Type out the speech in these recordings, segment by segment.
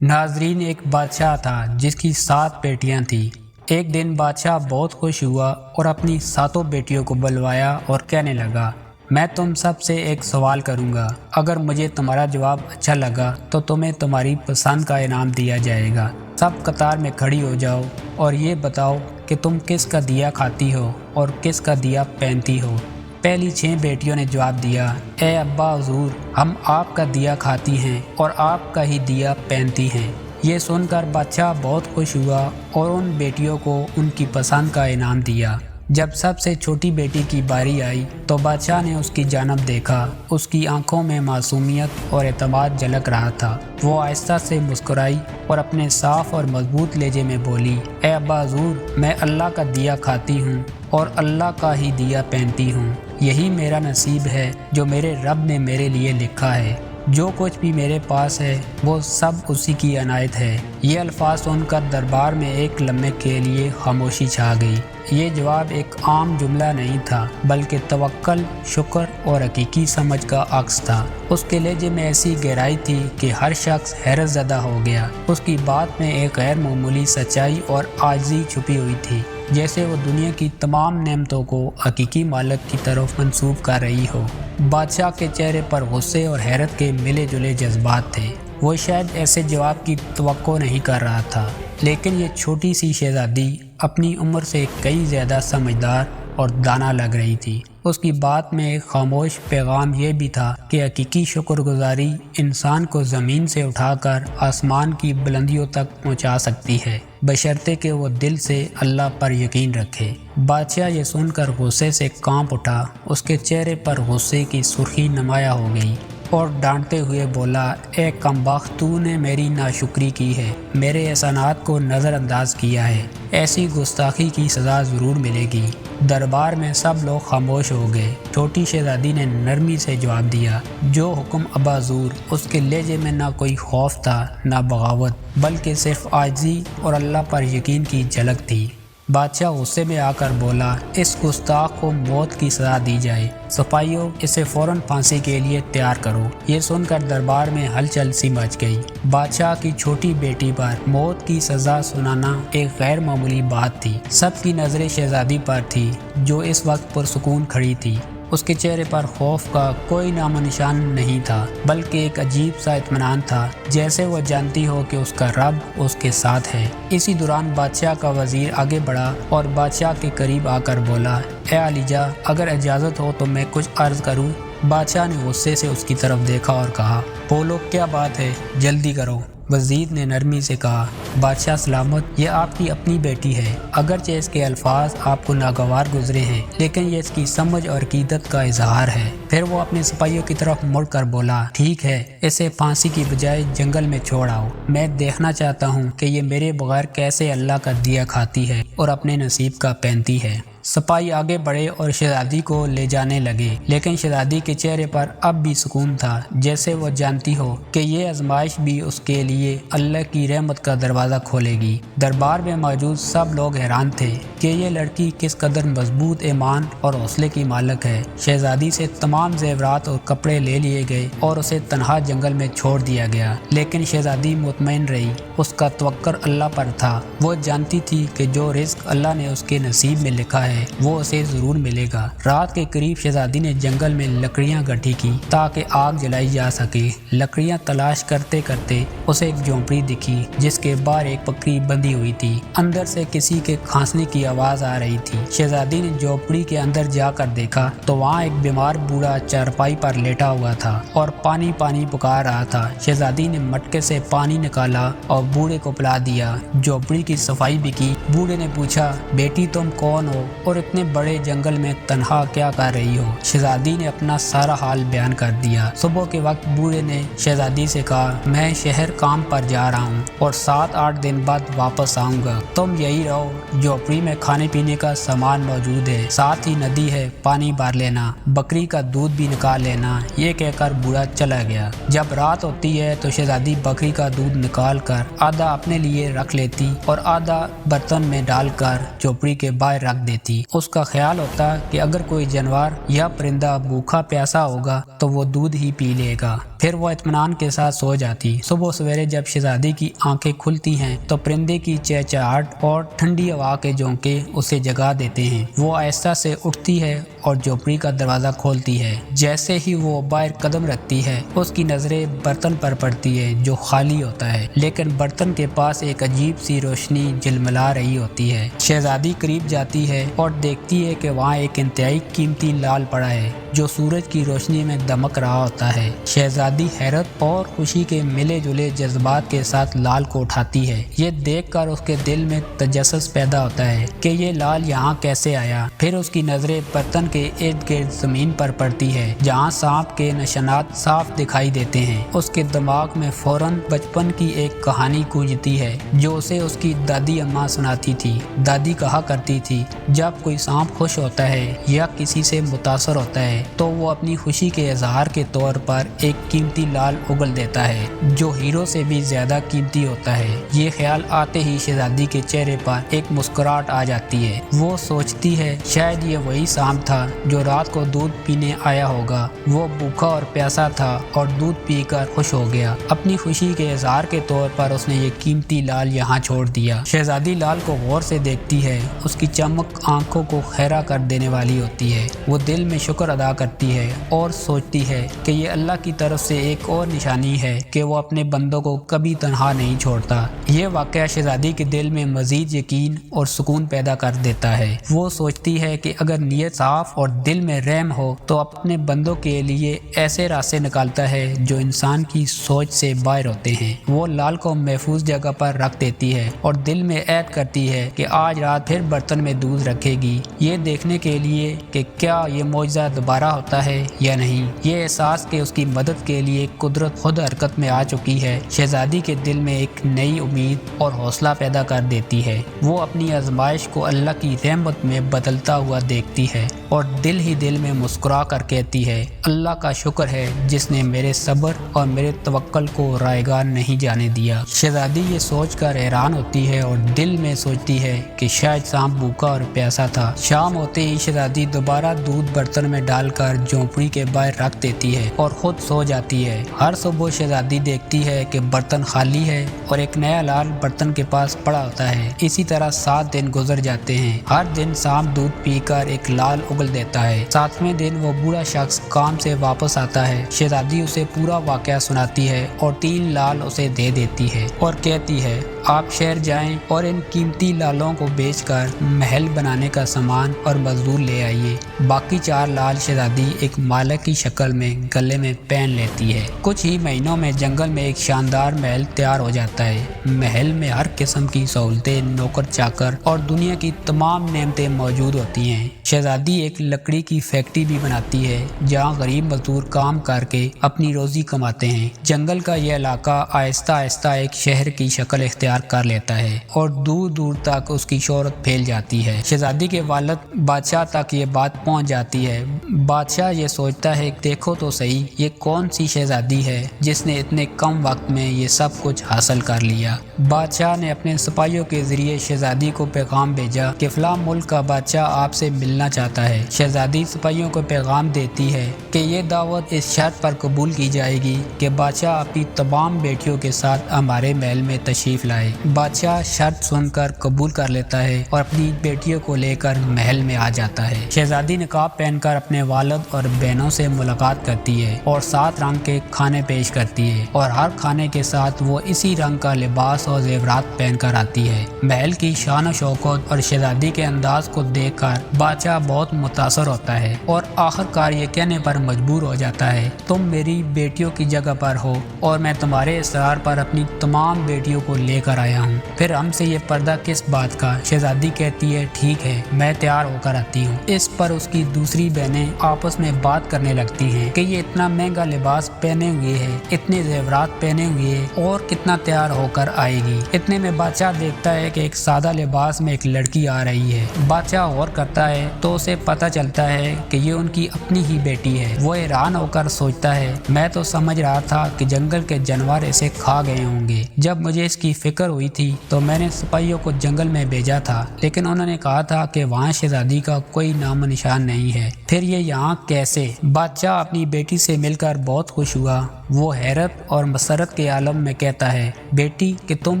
ناظرین، ایک بادشاہ تھا جس کی 7 بیٹیاں تھیں۔ ایک دن بادشاہ بہت خوش ہوا اور اپنی 7 بیٹیوں کو بلوایا اور کہنے لگا، میں تم سب سے ایک سوال کروں گا، اگر مجھے تمہارا جواب اچھا لگا تو تمہیں تمہاری پسند کا انعام دیا جائے گا۔ سب قطار میں کھڑی ہو جاؤ اور یہ بتاؤ کہ تم کس کا دیا کھاتی ہو اور کس کا دیا پہنتی ہو۔ پہلی 6 بیٹیوں نے جواب دیا، اے ابا حضور، ہم آپ کا دیا کھاتی ہیں اور آپ کا ہی دیا پہنتی ہیں۔ یہ سن کر بادشاہ بہت خوش ہوا اور ان بیٹیوں کو ان کی پسند کا انعام دیا۔ جب سب سے چھوٹی بیٹی کی باری آئی تو بادشاہ نے اس کی جانب دیکھا۔ اس کی آنکھوں میں معصومیت اور اعتماد جھلک رہا تھا۔ وہ آہستہ سے مسکرائی اور اپنے صاف اور مضبوط لہجے میں بولی، اے ابا حضور، میں اللہ کا دیا کھاتی ہوں اور اللہ کا ہی دیا پہنتی ہوں۔ یہی میرا نصیب ہے جو میرے رب نے میرے لیے لکھا ہے۔ جو کچھ بھی میرے پاس ہے وہ سب اسی کی عنایت ہے۔ یہ الفاظ سن کر دربار میں ایک لمحے کے لیے خاموشی چھا گئی۔ یہ جواب ایک عام جملہ نہیں تھا بلکہ توکل، شکر اور حقیقی سمجھ کا عکس تھا۔ اس کے لہجے میں ایسی گہرائی تھی کہ ہر شخص حیرت زدہ ہو گیا۔ اس کی بات میں ایک غیر معمولی سچائی اور عاجزی چھپی ہوئی تھی، جیسے وہ دنیا کی تمام نعمتوں کو حقیقی مالک کی طرف منسوب کر رہی ہو۔ بادشاہ کے چہرے پر غصے اور حیرت کے ملے جلے جذبات تھے۔ وہ شاید ایسے جواب کی توقع نہیں کر رہا تھا، لیکن یہ چھوٹی سی شہزادی اپنی عمر سے کئی زیادہ سمجھدار اور دانا لگ رہی تھی۔ اس کی بات میں ایک خاموش پیغام یہ بھی تھا کہ حقیقی شکر گزاری انسان کو زمین سے اٹھا کر آسمان کی بلندیوں تک پہنچا سکتی ہے، بشرطے کہ وہ دل سے اللہ پر یقین رکھے۔ بادشاہ یہ سن کر غصے سے کانپ اٹھا۔ اس کے چہرے پر غصے کی سرخی نمایاں ہو گئی اور ڈانٹتے ہوئے بولا، اے کم بخت، تو نے میری ناشکری کی ہے، میرے احسانات کو نظر انداز کیا ہے۔ ایسی گستاخی کی سزا ضرور ملے گی۔ دربار میں سب لوگ خاموش ہو گئے۔ چھوٹی شہزادی نے نرمی سے جواب دیا، جو حکم ابا حضور۔ اس کے لہجے میں نہ کوئی خوف تھا نہ بغاوت، بلکہ صرف عاجزی اور اللہ پر یقین کی جھلک تھی۔ بادشاہ غصے میں آ کر بولا، اس گستاخ کو موت کی سزا دی جائے۔ سپاہیوں، اسے فوراً پھانسی کے لیے تیار کرو۔ یہ سن کر دربار میں ہلچل سی مچ گئی۔ بادشاہ کی چھوٹی بیٹی پر موت کی سزا سنانا ایک غیر معمولی بات تھی۔ سب کی نظریں شہزادی پر تھی، جو اس وقت پرسکون کھڑی تھی۔ اس کے چہرے پر خوف کا کوئی نام و نشان نہیں تھا، بلکہ ایک عجیب سا اطمینان تھا، جیسے وہ جانتی ہو کہ اس کا رب اس کے ساتھ ہے۔ اسی دوران بادشاہ کا وزیر آگے بڑھا اور بادشاہ کے قریب آ کر بولا، اے عالیجا، اگر اجازت ہو تو میں کچھ عرض کروں۔ بادشاہ نے غصے سے اس کی طرف دیکھا اور کہا، بولو، کیا بات ہے، جلدی کرو۔ وزیر نے نرمی سے کہا، بادشاہ سلامت، یہ آپ کی اپنی بیٹی ہے۔ اگرچہ اس کے الفاظ آپ کو ناگوار گزرے ہیں، لیکن یہ اس کی سمجھ اور عقیدت کا اظہار ہے۔ پھر وہ اپنے سپاہیوں کی طرف مڑ کر بولا، ٹھیک ہے، اسے پھانسی کی بجائے جنگل میں چھوڑ آؤ۔ میں دیکھنا چاہتا ہوں کہ یہ میرے بغیر کیسے اللہ کا دیا کھاتی ہے اور اپنے نصیب کا پہنتی ہے۔ سپاہی آگے بڑھے اور شہزادی کو لے جانے لگے، لیکن شہزادی کے چہرے پر اب بھی سکون تھا، جیسے وہ جانتی ہو کہ یہ آزمائش بھی اس کے لیے اللہ کی رحمت کا دروازہ کھولے گی۔ دربار میں موجود سب لوگ حیران تھے کہ یہ لڑکی کس قدر مضبوط ایمان اور حوصلے کی مالک ہے۔ شہزادی سے تمام زیورات اور کپڑے لے لیے گئے اور اسے تنہا جنگل میں چھوڑ دیا گیا، لیکن شہزادی مطمئن رہی۔ اس کا توکل اللہ پر تھا۔ وہ جانتی تھی کہ جو رزق اللہ نے اس کے نصیب میں لکھا ہے وہ اسے ضرور ملے گا۔ رات کے قریب شہزادی نے جنگل میں لکڑیاں گٹھی کی تاکہ آگ جلائی جا سکے۔ لکڑیاں تلاش کرتے کرتے اسے ایک جھونپڑی دکھی جس کے باہر ایک بکری بندھی ہوئی تھی۔ اندر سے کسی کے کھانسنے کی آواز آ رہی تھی۔ شہزادی نے جھونپڑی کے اندر جا کر دیکھا تو وہاں ایک بیمار بوڑھا چارپائی پر لیٹا ہوا تھا اور پانی پانی پکار رہا تھا۔ شہزادی نے مٹکے سے پانی نکالا اور بوڑھے کو پلا دیا۔ جھونپڑی کی صفائی بھی کی۔ بوڑھے نے پوچھا، بیٹی تم کون ہو اور اتنے بڑے جنگل میں تنہا کیا کر رہی ہو؟ شہزادی نے اپنا سارا حال بیان کر دیا۔ صبح کے وقت بوڑھے نے شہزادی سے کہا، میں شہر کام پر جا رہا ہوں اور 7-8 دن بعد واپس آؤں گا۔ تم یہی رہو، جھونپڑی میں کھانے پینے کا سامان موجود ہے، ساتھ ہی ندی ہے، پانی بھر لینا، بکری کا دودھ بھی نکال لینا۔ یہ کہہ کر بوڑھا چلا گیا۔ جب رات ہوتی ہے تو شہزادی بکری کا دودھ نکال کر آدھا اپنے لیے رکھ لیتی اور آدھا برتن बर्तन में डालकर झोपड़ी के बाहर रख देती। उसका ख्याल होता कि अगर कोई जानवर या परिंदा भूखा प्यासा होगा तो वो दूध ही पी लेगा। फिर वो इत्मीनान के साथ सो जाती। सुबह सवेरे जब शहजादी की आंखें खुलती हैं तो परिंदे की चहचहाहट और ठंडी हवा के झोंके उसे जगा देते हैं। वो आहिस्ता से उठती है और झोपड़ी का दरवाजा खोलती है। जैसे ही वो बाहर कदम रखती है उसकी नजरें बर्तन पर पड़ती है जो खाली होता है, लेकिन बर्तन के पास एक अजीब सी रोशनी झिलमिला रही होती है। शहजादी करीब जाती है और देखती है कि वहाँ एक इंतहाई कीमती लाल पड़ा है जो सूरज की रोशनी में दमक रहा होता है। शहजादी हैरत और खुशी के मिले जुले जज्बात के साथ लाल को उठाती है। ये देखकर उसके दिल में तजस्सुस पैदा होता है कि ये लाल यहाँ कैसे आया। फिर उसकी नजरें बर्तन के इर्द गिर्द जमीन पर पड़ती है जहाँ सांप के निशानात साफ दिखाई देते हैं। उसके दिमाग में फौरन बचपन की एक कहानी गूंजती है जो उसे उसकी दादी अम्मा सुनाती थी। दादी कहा करती थी, जब कोई सांप खुश होता है या किसी से मुतासर होता है तो वो अपनी खुशी के इजहार के तौर पर एक कीमती लाल उगल देता है जो हीरो से भी ज्यादा कीमती होता है। ये ख्याल आते ही शहजादी के चेहरे पर एक मुस्कुराहट आ जाती है। वो सोचती है शायद ये वही सांप था जो रात को दूध पीने आया होगा। वो भूखा और प्यासा था और दूध पीकर खुश हो गया। अपनी खुशी के इजहार के तौर पर उसने ये कीमती लाल यहाँ छोड़ दिया। शहजादी लाल को गौर से देखती है। उसकी चमक आंखों को खैरा कर देने वाली होती है। वो दिल में शुक्र अदा करती है और सोचती है कि ये अल्लाह की तरफ से एक और निशानी है कि वो अपने बंदों को कभी तन्हा नहीं छोड़ता। ये वाक़या शहजादी के दिल में मजीद यकीन और सुकून पैदा कर देता है। वो सोचती है कि अगर नीयत साफ और दिल में रहम हो तो अपने बंदों के लिए ऐसे रास्ते निकालता है जो इंसान की सोच से बाहर होते हैं। वो लाल को महफूज जगह पर रख देती है और दिल में ऐद करती है कि आज रात फिर बर्तन में दूध रखेगी, ये देखने के लिए कि क्या ये मौजज़ा दोबारा होता है या नहीं। ये एहसास कि उसकी मदद के लिए कुदरत खुद हरकत में आ चुकी है शहजादी के दिल में एक नई उम्मीद और हौसला पैदा कर देती है। वो अपनी आजमाइश को अल्लाह की रहमत में बदलता हुआ देखती है और दिल ही दिल में मुस्कुरा कर कहती है, अल्लाह का शुक्र है जिसने मेरे सब्र और मेरे तवक्कल को रायगा नहीं जाने दिया। शहजादी ये सोचकर हैरान होती है और दिल में सोचती है कि शायद सांप भूखा और प्यासा था। शाम होते ही शहजादी दोबारा दूध बर्तन में डालकर झोंपड़ी के बाहर रख देती है और खुद सो जाती है। हर सुबह शहजादी देखती है कि बर्तन खाली है और एक नया लाल बर्तन के पास पड़ा होता है। इसी तरह 7 दिन गुजर जाते हैं। हर दिन सांप दूध पीकर एक लाल उगल देता है। 7वें दिन वो बूढ़ा शख्स काम से वापस आता है। शहजादी उसे पूरा वाकया सुनाती है और 3 लाल उसे दे देती है और कहती है, आप शहर जाएं और इन कीमती लालों को बेचकर महल बनाने का सामान और मजदूर ले आइए। बाकी 4 लाल शहजादी एक मालक की शक्ल में गले में पहन लेती है। कुछ ही महीनों में जंगल में एक शानदार महल तैयार हो जाता है। महल में हर किस्म की सहूलतें, नौकर चाकर और दुनिया की तमाम नेमतें मौजूद होती हैं। शहजादी एक लकड़ी की फैक्ट्री भी बनाती है जहाँ गरीब मजदूर काम करके अपनी रोजी कमाते हैं। जंगल का यह इलाका आहिस्ता आहिस्ता एक शहर की शक्ल इख्तियार कर लेता है और दूर दूर तक उसकी शोहरत फैल जाती है। शहजादी के वालिद बादशाह तक ये बात पहुंच जाती है। बादशाह ये सोचता है, देखो तो सही ये कौन सी शहजादी है जिसने इतने कम वक्त में ये सब कुछ हासिल कर लिया। बादशाह ने अपने सिपाहियों के जरिए शहजादी को पैगाम भेजा कि फलां मुल्क का बादशाह आपसे मिलना चाहता है। शहजादी सिपाहियों को पैगाम देती है कि ये दावत इस शर्त पर कबूल की जाएगी कि बादशाह अपनी तमाम बेटियों के साथ हमारे महल में तशरीफ लाए। बादशाह शर्त सुनकर कबूल कर लेता है और अपनी बेटियों को लेकर महल में आ जाता है। शहजादी नकाब पहनकर अपने वालिद और बहनों से मुलाकात करती है और 7 रंग के खाने पेश करती है और हर खाने के साथ वो इसी रंग का लिबास और जेवरात पहनकर आती है। महल की शान और शौकत और शहजादी के अंदाज को देखकर बादशाह बहुत मुतासर होता है और आखिरकार ये कहने पर मजबूर हो जाता है, तुम मेरी बेटियों की जगह पर हो और मैं तुम्हारे इसरार पर अपनी तमाम बेटियों को लेकर आया हूँ। फिर हमसे ये पर्दा किस बात का? शहजादी कहती है, ठीक है मैं तैयार होकर आती हूँ। इस पर उसकी दूसरी बहनें आपस में बात करने लगती हैं कि ये इतना महंगा लिबास पहने हुए है, इतने जेवरात पहने हुए है और कितना तैयार होकर आएगी। इतने में बादशाह देखता है कि एक सादा लिबास में एक लड़की आ रही है। बादशाह गौर करता है तो उसे पता चलता है कि ये उनकी अपनी ही बेटी है। वो हैरान होकर सोचता है, मैं तो समझ रहा था कि जंगल के जानवर इसे खा गए होंगे। जब मुझे इसकी फिक्र फिक्र हुई थी तो मैंने सिपाहियों को जंगल में भेजा था, लेकिन उन्होंने कहा था कि वहाँ शहजादी का कोई नामो निशान नहीं है। फिर ये यहाँ कैसे? बादशाह अपनी बेटी से मिलकर बहुत खुश हुआ। वो हैरत और मसरत के आलम में कहता है, बेटी कि तुम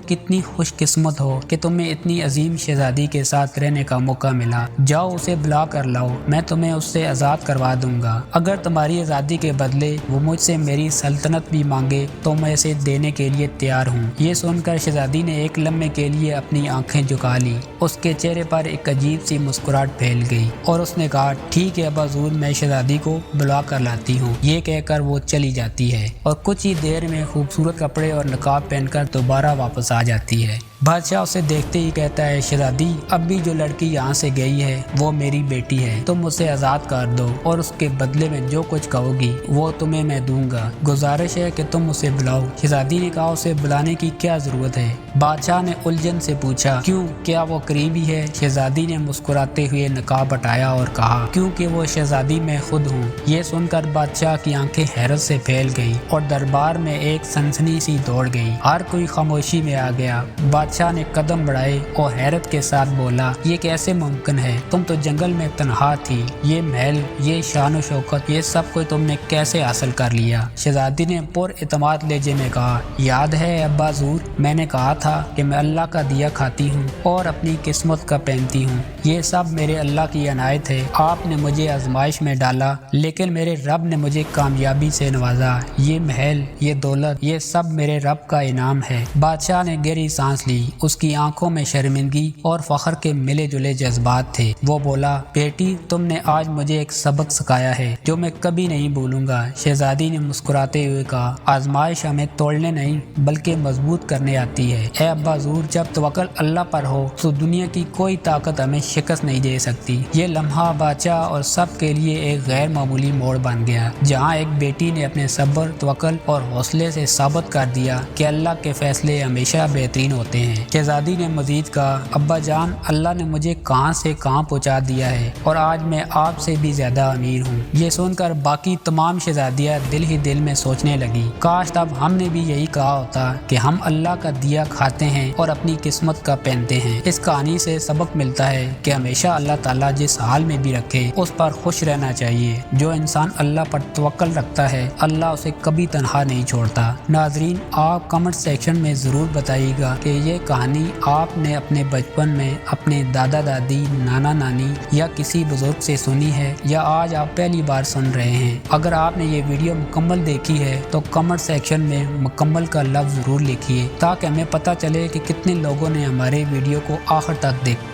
कितनी खुशकिस्मत हो कि तुम्हें इतनी अजीम शहजादी के साथ रहने का मौका मिला। जाओ उसे बुला कर लाओ, मैं तुम्हें उससे आज़ाद करवा दूंगा। अगर तुम्हारी आज़ादी के बदले वो मुझसे मेरी सल्तनत भी मांगे तो मैं इसे देने के लिए तैयार हूँ। ये सुनकर शहजादी ने एक लम्हे के लिए अपनी आंखें झुका ली। उसके चेहरे पर एक अजीब सी मुस्कुराहट फैल गई और उसने कहा, ठीक है अब्बा हुज़ूर, मैं शहजादी को बुला कर लाती हूँ। ये कहकर वो चली जाती है और कुछ ही देर में खूबसूरत कपड़े और नकाब पहनकर दोबारा वापस आ जाती है। बादशाह उसे देखते ही कहता है, शहजादी अब भी जो लड़की यहाँ से गई है वो मेरी बेटी है, तुम उसे आज़ाद कर दो और उसके बदले में जो कुछ कहोगी वो तुम्हें मैं दूंगा। गुजारिश है कि तुम उसे बुलाओ। शहजादी ने कहा, उसे बुलाने की क्या जरूरत है? बादशाह ने उलझन से पूछा, क्यों, क्या वो करीबी है? शहजादी ने मुस्कुराते हुए नकाब हटाया और कहा, क्योंकि वो शहजादी मैं खुद हूँ। ये सुनकर बादशाह की आंखें हैरत से फैल गई और दरबार में एक सनसनी सी दौड़ गई। हर कोई खामोशी में आ गया। बादशाह ने कदम बढ़ाए और हैरत के साथ बोला, ये कैसे मुमकिन है? तुम तो जंगल में तन्हा थी। ये महल, ये शान व शौकत, ये सब कुछ तुमने कैसे हासिल कर लिया? शहजादी ने पुरएतमाद लहजे में कहा, याद है अब्बा हुज़ूर, मैंने कहा था कि मैं अल्लाह का दिया खाती हूँ और अपनी किस्मत का पहनती हूँ। ये सब मेरे अल्लाह की अनायत है। आपने मुझे आजमाइश में डाला, लेकिन मेरे रब ने मुझे कामयाबी से नवाजा। ये महल, ये दौलत, ये सब मेरे रब का इनाम है। बादशाह ने गहरी सांस ली। उसकी आंखों में शर्मिंदगी और फख्र के मिले जुले जज्बात थे। वो बोला, बेटी तुमने आज मुझे एक सबक सिखाया है जो मैं कभी नहीं भूलूंगा। शहजादी ने मुस्कुराते हुए कहा, आजमाइश हमें तोड़ने नहीं बल्कि मजबूत करने आती है। ए अब्बा हुज़ूर, जब तवक्कुल अल्लाह पर हो तो दुनिया की कोई ताकत हमें शिकस्त नहीं दे सकती। ये लम्हा बादशाह और सब के लिए एक गैर मामूली मोड़ बन गया, जहाँ एक बेटी ने अपने सब्र, तवक्कुल और हौसले से साबित कर दिया कि अल्लाह के फैसले हमेशा बेहतरीन होते हैं। शहजादी ने मजीद कहा, अब्बा जान, अल्लाह ने मुझे कहां से कहां पहुंचा दिया है और आज मैं आपसे भी ज्यादा अमीर हूं। ये सुनकर बाकी तमाम शहजादियां दिल ही दिल में सोचने लगी, काश तब हमने भी यही कहा होता कि हम अल्लाह का दिया खाते हैं और अपनी किस्मत का पहनते हैं। इस कहानी से सबक मिलता है कि हमेशा अल्लाह ताला जिस हाल में भी रखे उस पर खुश रहना चाहिए। जो इंसान अल्लाह पर तवक्कुल रखता है, अल्लाह उसे कभी तन्हा नहीं छोड़ता। नाजरीन, आप कमेंट सेक्शन में जरूर बताइएगा कि ये कहानी आपने अपने बचपन में अपने दादा दादी, नाना नानी या किसी बुजुर्ग से सुनी है या आज आप पहली बार सुन रहे हैं। अगर आपने ये वीडियो मुकम्मल देखी है तो कमेंट सेक्शन में मुकम्मल का लफ्ज़ ज़रूर लिखिए ताकि हमें पता चले कि कितने लोगों ने हमारे वीडियो को आखिर तक देखा।